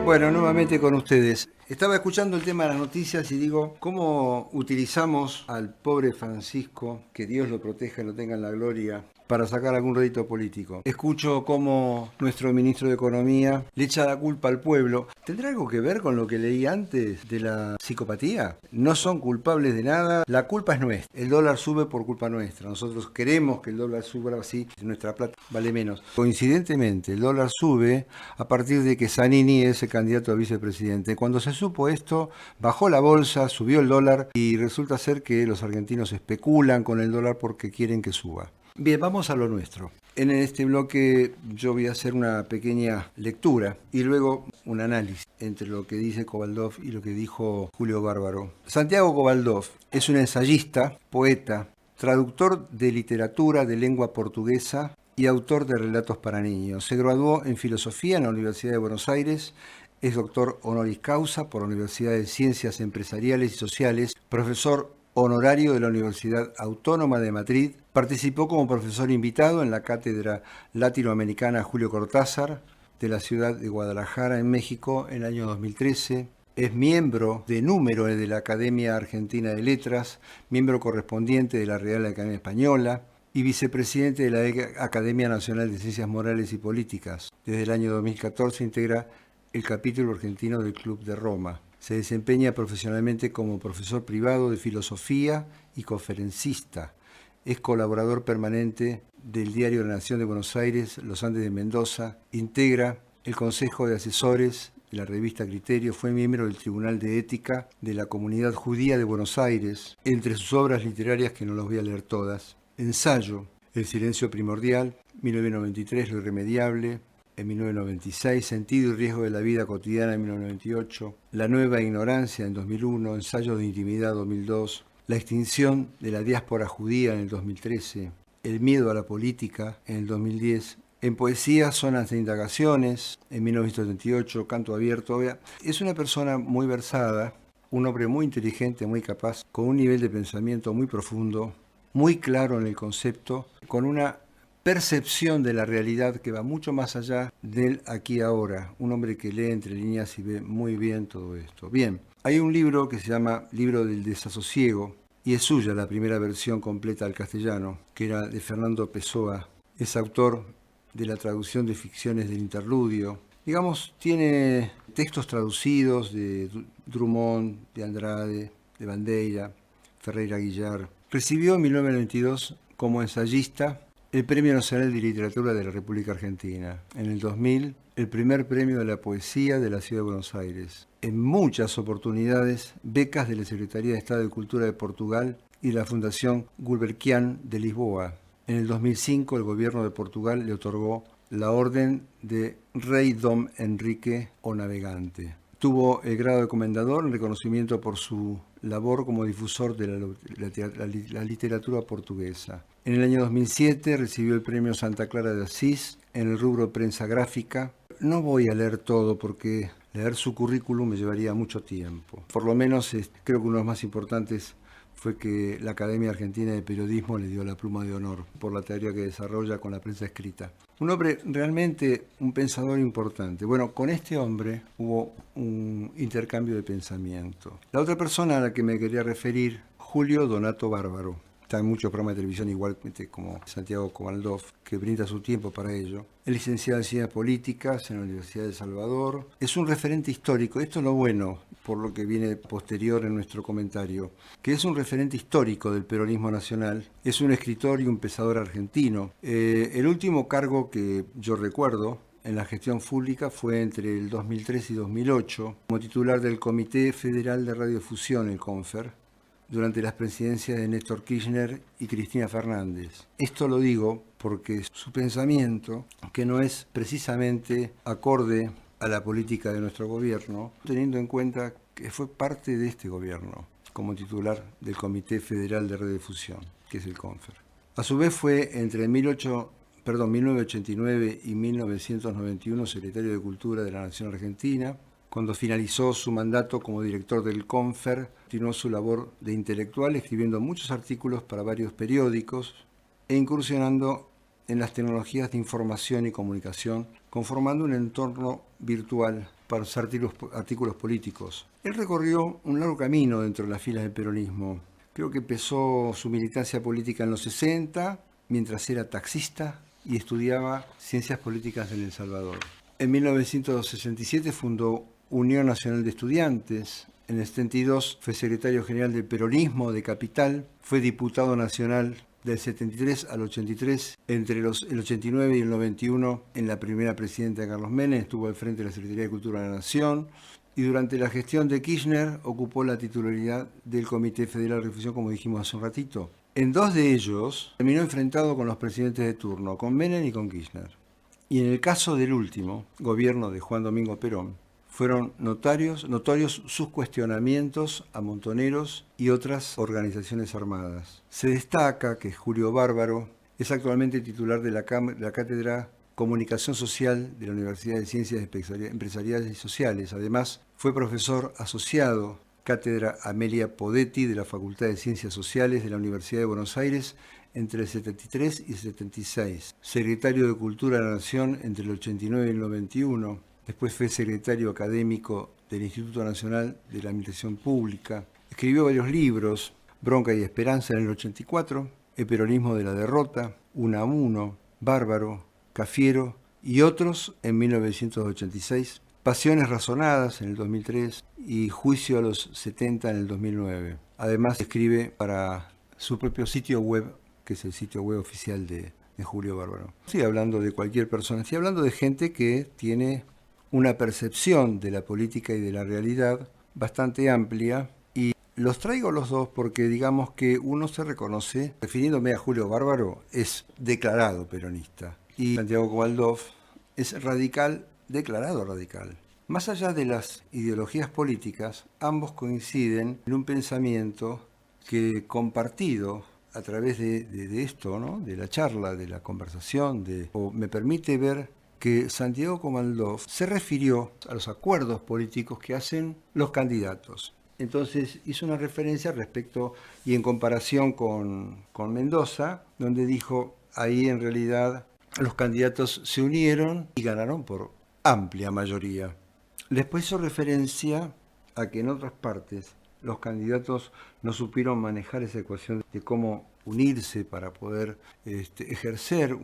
Bueno, nuevamente con ustedes. Estaba escuchando el tema de las noticias y digo, ¿cómo utilizamos al pobre Francisco, que Dios lo proteja y lo tenga en la gloria, para sacar algún rédito político? Escucho cómo nuestro ministro de Economía le echa la culpa al pueblo. ¿Tendrá algo que ver con lo que leí antes de la psicopatía? No son culpables de nada, la culpa es nuestra. El dólar sube por culpa nuestra. Nosotros queremos que el dólar suba así, nuestra plata vale menos. Coincidentemente, el dólar sube a partir de que Zanini es el candidato a vicepresidente. Cuando se supo esto, bajó la bolsa, subió el dólar y resulta ser que los argentinos especulan con el dólar porque quieren que suba. Bien, vamos a lo nuestro. En este bloque yo voy a hacer una pequeña lectura y luego un análisis entre lo que dice Kovaldov y lo que dijo Julio Bárbaro. Santiago Kovaldov es un ensayista, poeta, traductor de literatura de lengua portuguesa y autor de relatos para niños. Se graduó en filosofía en la Universidad de Buenos Aires. Es doctor honoris causa por la Universidad de Ciencias Empresariales y Sociales, profesor honorario de la Universidad Autónoma de Madrid. Participó como profesor invitado en la Cátedra Latinoamericana Julio Cortázar de la ciudad de Guadalajara, en México, en el año 2013. Es miembro de número de la Academia Argentina de Letras, miembro correspondiente de la Real Academia Española y vicepresidente de la Academia Nacional de Ciencias Morales y Políticas. Desde el año 2014 integra el capítulo argentino del Club de Roma. Se desempeña profesionalmente como profesor privado de filosofía y conferencista. Es colaborador permanente del diario La Nación de Buenos Aires, Los Andes de Mendoza. Integra el Consejo de Asesores de la revista Criterio. Fue miembro del Tribunal de Ética de la Comunidad Judía de Buenos Aires. Entre sus obras literarias, que no las voy a leer todas: Ensayo, El silencio primordial, 1993, Lo irremediable, en 1996, Sentido y riesgo de la vida cotidiana, en 1998, La nueva ignorancia, en 2001, Ensayo de intimidad, 2002, La extinción de la diáspora judía, en el 2013, El miedo a la política, en el 2010. En poesía, Zonas de indagaciones, en 1978, Canto abierto. Es una persona muy versada, un hombre muy inteligente, muy capaz, con un nivel de pensamiento muy profundo, muy claro en el concepto, con una percepción de la realidad que va mucho más allá del aquí y ahora. Un hombre que lee entre líneas y ve muy bien todo esto. Bien, hay un libro que se llama Libro del Desasosiego y es suya la primera versión completa al castellano, que era de Fernando Pessoa. Es autor de la traducción de ficciones del interludio. Digamos, tiene textos traducidos de Drummond, de Andrade, de Bandeira, Ferreira Guillar. Recibió en 1992 como ensayista el Premio Nacional de Literatura de la República Argentina. En el 2000, el primer premio de la poesía de la Ciudad de Buenos Aires. En muchas oportunidades, becas de la Secretaría de Estado de Cultura de Portugal y de la Fundación Gulbenkian de Lisboa. En el 2005, el gobierno de Portugal le otorgó la Orden de Rei Dom Henrique o Navegante. Tuvo el grado de comendador en reconocimiento por su labor como difusor de la literatura portuguesa. En el año 2007 recibió el premio Santa Clara de Asís en el rubro prensa gráfica. No voy a leer todo porque leer su currículum me llevaría mucho tiempo. Por lo menos creo que uno de los más importantes fue que la Academia Argentina de Periodismo le dio la pluma de honor por la tarea que desarrolla con la prensa escrita. Un hombre realmente, un pensador importante. Bueno, con este hombre hubo un intercambio de pensamiento. La otra persona a la que me quería referir, Julio Donato Bárbaro. Está en muchos programas de televisión, igualmente como Santiago Kovaldov, que brinda su tiempo para ello. Es licenciado en Ciencias Políticas en la Universidad de El Salvador. Es un referente histórico. Esto es lo bueno, por lo que viene posterior en nuestro comentario, que es un referente histórico del peronismo nacional. Es un escritor y un pensador argentino. El último cargo que yo recuerdo en la gestión pública fue entre el 2003 y 2008, como titular del Comité Federal de Radiofusión, el CONFER, durante las presidencias de Néstor Kirchner y Cristina Fernández. Esto lo digo porque su pensamiento, que no es precisamente acorde a la política de nuestro gobierno, teniendo en cuenta que fue parte de este gobierno como titular del Comité Federal de Radiodifusión, que es el CONFER. A su vez fue entre 1989 y 1991 secretario de Cultura de la Nación Argentina. Cuando finalizó su mandato como director del CONFER, continuó su labor de intelectual escribiendo muchos artículos para varios periódicos e incursionando en las tecnologías de información y comunicación, conformando un entorno virtual para sus artículos políticos. Él recorrió un largo camino dentro de las filas del peronismo. Creo que empezó su militancia política en los 60, mientras era taxista y estudiaba ciencias políticas en El Salvador. En 1967 fundó Unión Nacional de Estudiantes. En el 72 fue secretario general del peronismo de Capital. Fue diputado nacional del 73 al 83, entre el 89 y el 91, en la primera presidenta de Carlos Menem, estuvo al frente de la Secretaría de Cultura de la Nación, y durante la gestión de Kirchner ocupó la titularidad del Comité Federal de Reflexión, como dijimos hace un ratito. En dos de ellos terminó enfrentado con los presidentes de turno, con Menem y con Kirchner. Y en el caso del último, gobierno de Juan Domingo Perón, fueron notorios sus cuestionamientos a Montoneros y otras organizaciones armadas. Se destaca que Julio Bárbaro es actualmente titular de la Cátedra Comunicación Social de la Universidad de Ciencias Empresariales y Sociales. Además, fue profesor asociado, Cátedra Amelia Podetti de la Facultad de Ciencias Sociales de la Universidad de Buenos Aires entre el 73 y el 76. Secretario de Cultura de la Nación entre el 89 y el 91. Después fue secretario académico del Instituto Nacional de la Administración Pública. Escribió varios libros, Bronca y Esperanza en el 84, El peronismo de la derrota, Unamuno, Bárbaro, Cafiero y otros en 1986, Pasiones razonadas en el 2003 y Juicio a los 70 en el 2009. Además escribe para su propio sitio web, que es el sitio web oficial de Julio Bárbaro. No estoy hablando de cualquier persona, estoy hablando de gente que tiene una percepción de la política y de la realidad bastante amplia, y los traigo los dos porque digamos que uno se reconoce, refiriéndome a Julio Bárbaro, es declarado peronista, y Santiago Kovaldov es radical, declarado radical. Más allá de las ideologías políticas, ambos coinciden en un pensamiento que, compartido a través de esto, ¿no?, de la charla, de la conversación, me permite ver que Santiago Kovaldov se refirió a los acuerdos políticos que hacen los candidatos. Entonces hizo una referencia respecto y en comparación con Mendoza, donde dijo, ahí en realidad los candidatos se unieron y ganaron por amplia mayoría. Después hizo referencia a que en otras partes los candidatos no supieron manejar esa ecuación de cómo unirse para poder ejercer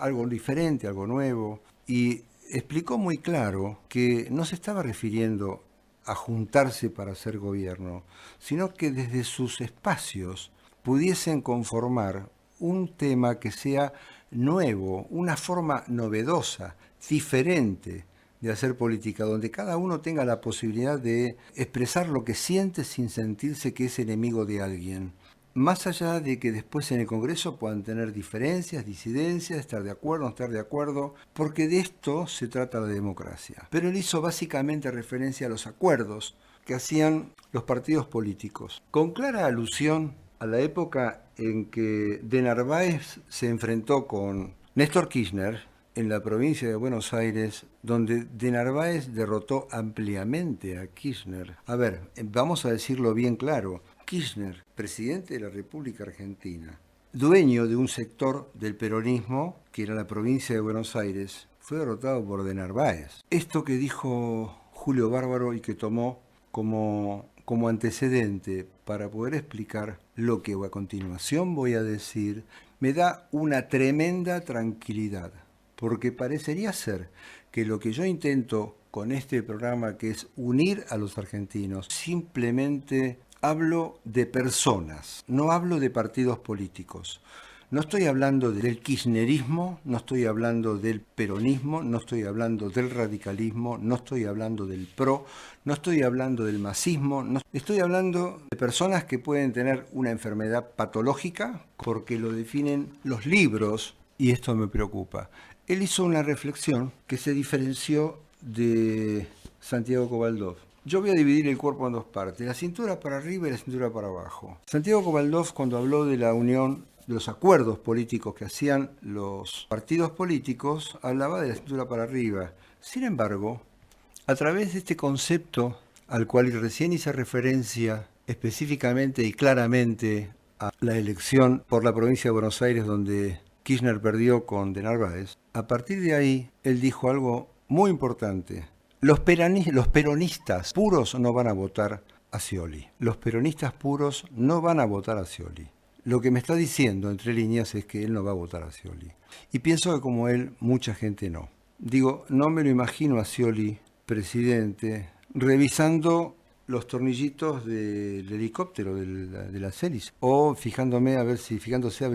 algo diferente, algo nuevo, y explicó muy claro que no se estaba refiriendo a juntarse para hacer gobierno, sino que desde sus espacios pudiesen conformar un tema que sea nuevo, una forma novedosa, diferente de hacer política, donde cada uno tenga la posibilidad de expresar lo que siente sin sentirse que es enemigo de alguien. Más allá de que después en el Congreso puedan tener diferencias, disidencias, estar de acuerdo, no estar de acuerdo, porque de esto se trata la democracia. Pero él hizo básicamente referencia a los acuerdos que hacían los partidos políticos, con clara alusión a la época en que de Narváez se enfrentó con Néstor Kirchner en la provincia de Buenos Aires, donde de Narváez derrotó ampliamente a Kirchner. A ver, vamos a decirlo bien claro. Kirchner, presidente de la República Argentina, dueño de un sector del peronismo, que era la provincia de Buenos Aires, fue derrotado por de Narváez. Esto que dijo Julio Bárbaro y que tomó como antecedente para poder explicar lo que a continuación voy a decir, me da una tremenda tranquilidad, porque parecería ser que lo que yo intento con este programa, que es unir a los argentinos, simplemente hablo de personas, no hablo de partidos políticos. No estoy hablando del kirchnerismo, no estoy hablando del peronismo, no estoy hablando del radicalismo, no estoy hablando del PRO, no estoy hablando del masismo, no, estoy hablando de personas que pueden tener una enfermedad patológica porque lo definen los libros, y esto me preocupa. Él hizo una reflexión que se diferenció de Santiago Kovaldov. Yo voy a dividir el cuerpo en dos partes, la cintura para arriba y la cintura para abajo. Santiago Kovaldov, cuando habló de la unión, de los acuerdos políticos que hacían los partidos políticos, hablaba de la cintura para arriba. Sin embargo, a través de este concepto al cual recién hice referencia específicamente y claramente a la elección por la provincia de Buenos Aires, donde Kirchner perdió con de Narváez, a partir de ahí él dijo algo muy importante. Los peronistas puros no van a votar a Scioli. Los peronistas puros no van a votar a Scioli. Lo que me está diciendo entre líneas es que él no va a votar a Scioli. Y pienso que como él, mucha gente no. Digo, no me lo imagino a Scioli, presidente, revisando los tornillitos del helicóptero, de las hélices, o fijándose a ver si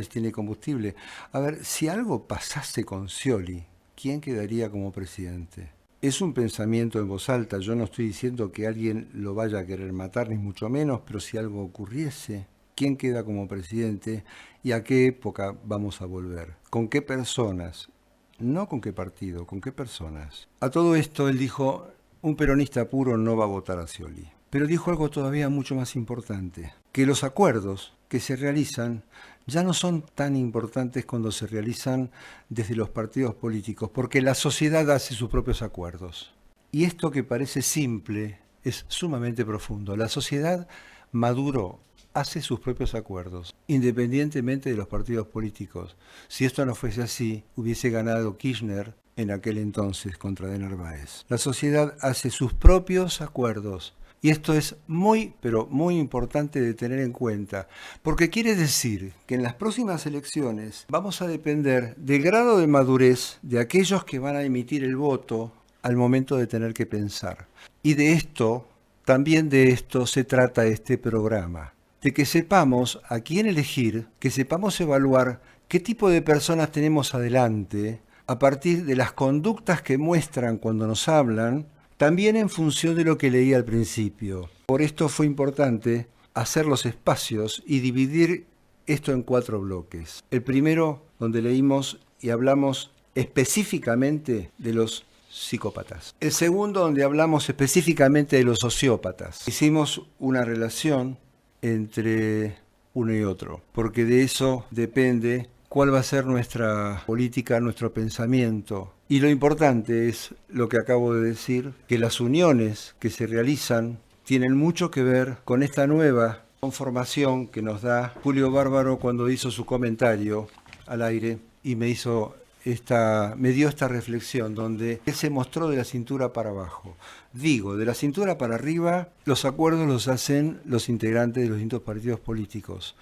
tiene combustible. A ver, si algo pasase con Scioli, ¿quién quedaría como presidente? Es un pensamiento en voz alta, yo no estoy diciendo que alguien lo vaya a querer matar, ni mucho menos, pero si algo ocurriese, ¿quién queda como presidente y a qué época vamos a volver? ¿Con qué personas? No con qué partido, con qué personas. A todo esto él dijo, un peronista puro no va a votar a Scioli. Pero dijo algo todavía mucho más importante, que los acuerdos que se realizan ya no son tan importantes cuando se realizan desde los partidos políticos, porque la sociedad hace sus propios acuerdos. Y esto que parece simple es sumamente profundo. La sociedad maduró, hace sus propios acuerdos, independientemente de los partidos políticos. Si esto no fuese así, hubiese ganado Kirchner en aquel entonces contra de Narváez. La sociedad hace sus propios acuerdos. Y esto es muy, pero muy importante de tener en cuenta, porque quiere decir que en las próximas elecciones vamos a depender del grado de madurez de aquellos que van a emitir el voto al momento de tener que pensar. Y de esto, también de esto se trata este programa, de que sepamos a quién elegir, que sepamos evaluar qué tipo de personas tenemos adelante a partir de las conductas que muestran cuando nos hablan, también en función de lo que leí al principio. Por esto fue importante hacer los espacios y dividir esto en 4 bloques. El primero, donde leímos y hablamos específicamente de los psicópatas. El segundo, donde hablamos específicamente de los sociópatas. Hicimos una relación entre uno y otro, porque de eso depende cuál va a ser nuestra política, nuestro pensamiento. Y lo importante es lo que acabo de decir, que las uniones que se realizan tienen mucho que ver con esta nueva conformación que nos da Julio Bárbaro cuando hizo su comentario al aire y me dio esta reflexión donde él se mostró de la cintura para abajo. Digo, de la cintura para arriba, los acuerdos los hacen los integrantes de los distintos partidos políticos,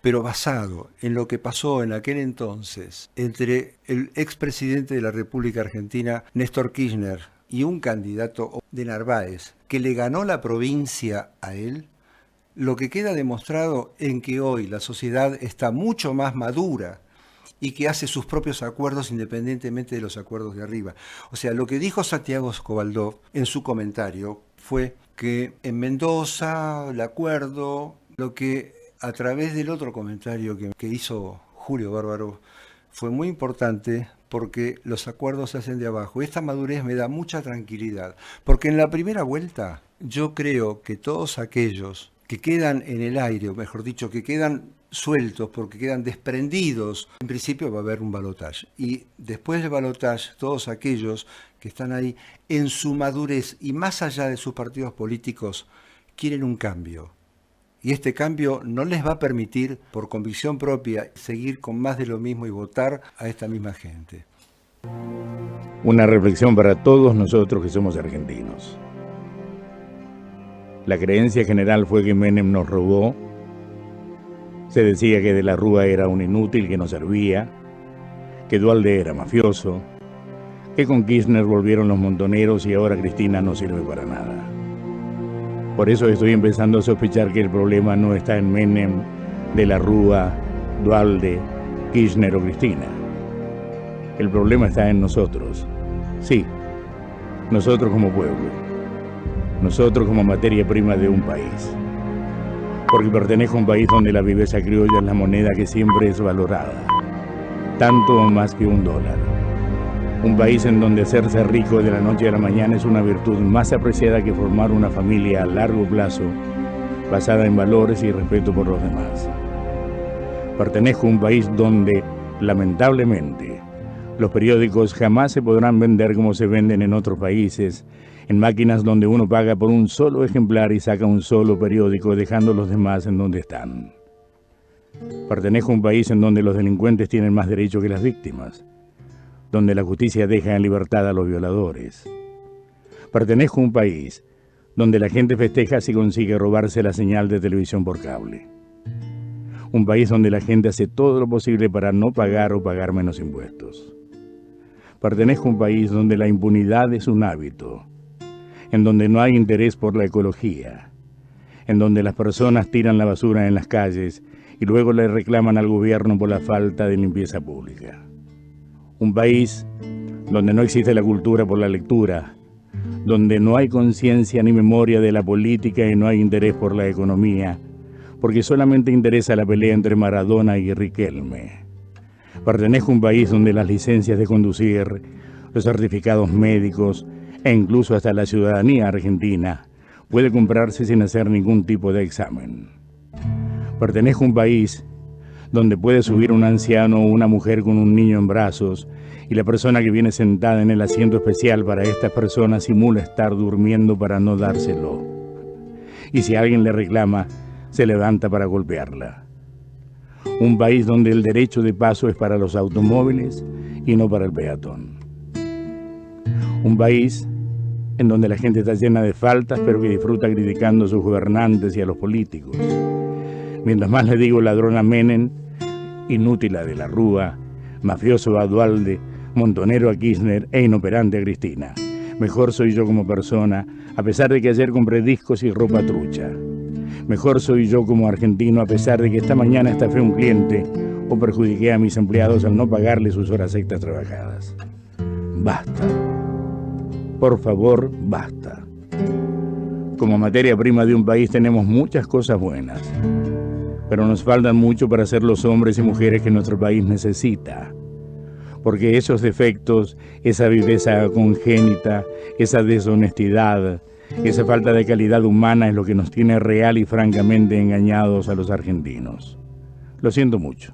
pero basado en lo que pasó en aquel entonces entre el expresidente de la República Argentina, Néstor Kirchner, y un candidato de Narváez, que le ganó la provincia a él, lo que queda demostrado en que hoy la sociedad está mucho más madura y que hace sus propios acuerdos independientemente de los acuerdos de arriba. O sea, lo que dijo Santiago Escobaldó en su comentario fue que en Mendoza el acuerdo, lo que a través del otro comentario que hizo Julio Bárbaro fue muy importante porque los acuerdos se hacen de abajo. Esta madurez me da mucha tranquilidad, porque en la primera vuelta yo creo que todos aquellos que quedan en el aire, o mejor dicho, que quedan sueltos porque quedan desprendidos, en principio va a haber un balotaje. Y después del balotaje, todos aquellos que están ahí en su madurez y más allá de sus partidos políticos, quieren un cambio. Y este cambio no les va a permitir, por convicción propia, seguir con más de lo mismo y votar a esta misma gente. Una reflexión para todos nosotros que somos argentinos. La creencia general fue que Menem nos robó. Se decía que De la Rúa era un inútil que no servía, que Duhalde era mafioso, que con Kirchner volvieron los montoneros y ahora Cristina no sirve para nada. Por eso estoy empezando a sospechar que el problema no está en Menem, De la Rúa, Duhalde, Kirchner o Cristina. El problema está en nosotros. Sí, nosotros como pueblo. Nosotros como materia prima de un país. Porque pertenezco a un país donde la viveza criolla es la moneda que siempre es valorada. Tanto o más que $1. Un país en donde hacerse rico de la noche a la mañana es una virtud más apreciada que formar una familia a largo plazo, basada en valores y respeto por los demás. Pertenezco a un país donde, lamentablemente, los periódicos jamás se podrán vender como se venden en otros países, en máquinas donde uno paga por un solo ejemplar y saca un solo periódico, dejando los demás en donde están. Pertenezco a un país en donde los delincuentes tienen más derecho que las víctimas, donde la justicia deja en libertad a los violadores. Pertenezco a un país donde la gente festeja si consigue robarse la señal de televisión por cable. Un país donde la gente hace todo lo posible para no pagar o pagar menos impuestos. Pertenezco a un país donde la impunidad es un hábito, en donde no hay interés por la ecología, en donde las personas tiran la basura en las calles y luego le reclaman al gobierno por la falta de limpieza pública. Un país donde no existe la cultura por la lectura, donde no hay conciencia ni memoria de la política y no hay interés por la economía, porque solamente interesa la pelea entre Maradona y Riquelme. Pertenezco a un país donde las licencias de conducir, los certificados médicos e incluso hasta la ciudadanía argentina puede comprarse sin hacer ningún tipo de examen. Pertenezco a un país donde puede subir un anciano o una mujer con un niño en brazos y la persona que viene sentada en el asiento especial para estas personas simula estar durmiendo para no dárselo. Y si alguien le reclama, se levanta para golpearla. Un país donde el derecho de paso es para los automóviles y no para el peatón. Un país en donde la gente está llena de faltas, pero que disfruta criticando a sus gobernantes y a los políticos. Mientras más le digo ladrón a Menem, inútil a De la Rúa, mafioso a Duhalde, montonero a Kirchner e inoperante a Cristina. Mejor soy yo como persona, a pesar de que ayer compré discos y ropa trucha. Mejor soy yo como argentino, a pesar de que esta mañana estafé a un cliente o perjudiqué a mis empleados al no pagarle sus horas extras trabajadas. Basta. Por favor, basta. Como materia prima de un país tenemos muchas cosas buenas, pero nos faltan mucho para ser los hombres y mujeres que nuestro país necesita. Porque esos defectos, esa viveza congénita, esa deshonestidad, esa falta de calidad humana es lo que nos tiene real y francamente engañados a los argentinos. Lo siento mucho,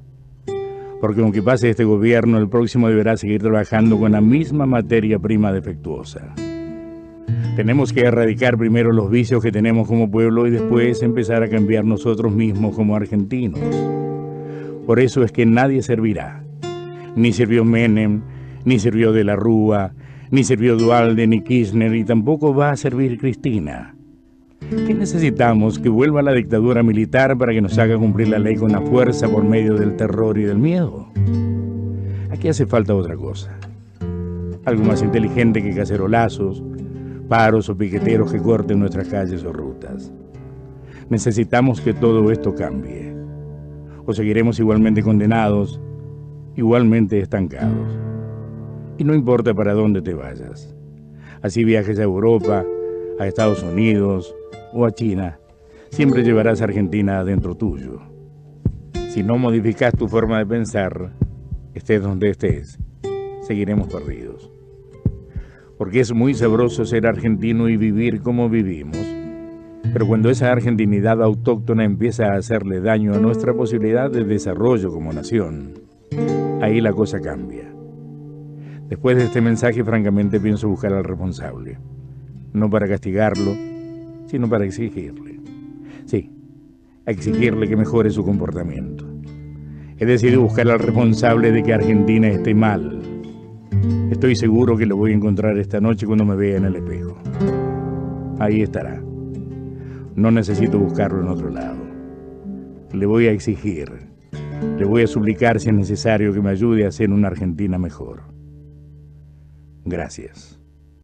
porque aunque pase este gobierno, el próximo deberá seguir trabajando con la misma materia prima defectuosa. Tenemos que erradicar primero los vicios que tenemos como pueblo y después empezar a cambiar nosotros mismos como argentinos. Por eso es que nadie servirá. Ni sirvió Menem, ni sirvió De la Rúa, ni sirvió Duhalde, ni Kirchner, y tampoco va a servir Cristina. ¿Qué necesitamos? ¿Que vuelva la dictadura militar para que nos haga cumplir la ley con la fuerza por medio del terror y del miedo? Aquí hace falta otra cosa. Algo más inteligente que cacerolazos, paros o piqueteros que corten nuestras calles o rutas. Necesitamos que todo esto cambie. O seguiremos igualmente condenados, igualmente estancados. Y no importa para dónde te vayas. Así viajes a Europa, a Estados Unidos o a China, siempre llevarás a Argentina adentro tuyo. Si no modificas tu forma de pensar, estés donde estés, seguiremos perdidos. Porque es muy sabroso ser argentino y vivir como vivimos, pero cuando esa argentinidad autóctona empieza a hacerle daño a nuestra posibilidad de desarrollo como nación, ahí la cosa cambia. Después de este mensaje, francamente pienso buscar al responsable, no para castigarlo, sino para exigirle. Sí, exigirle que mejore su comportamiento. He decidido buscar al responsable de que Argentina esté mal. Estoy seguro que lo voy a encontrar esta noche cuando me vea en el espejo. Ahí estará. No necesito buscarlo en otro lado. Le voy a exigir, le voy a suplicar si es necesario que me ayude a ser una Argentina mejor. Gracias.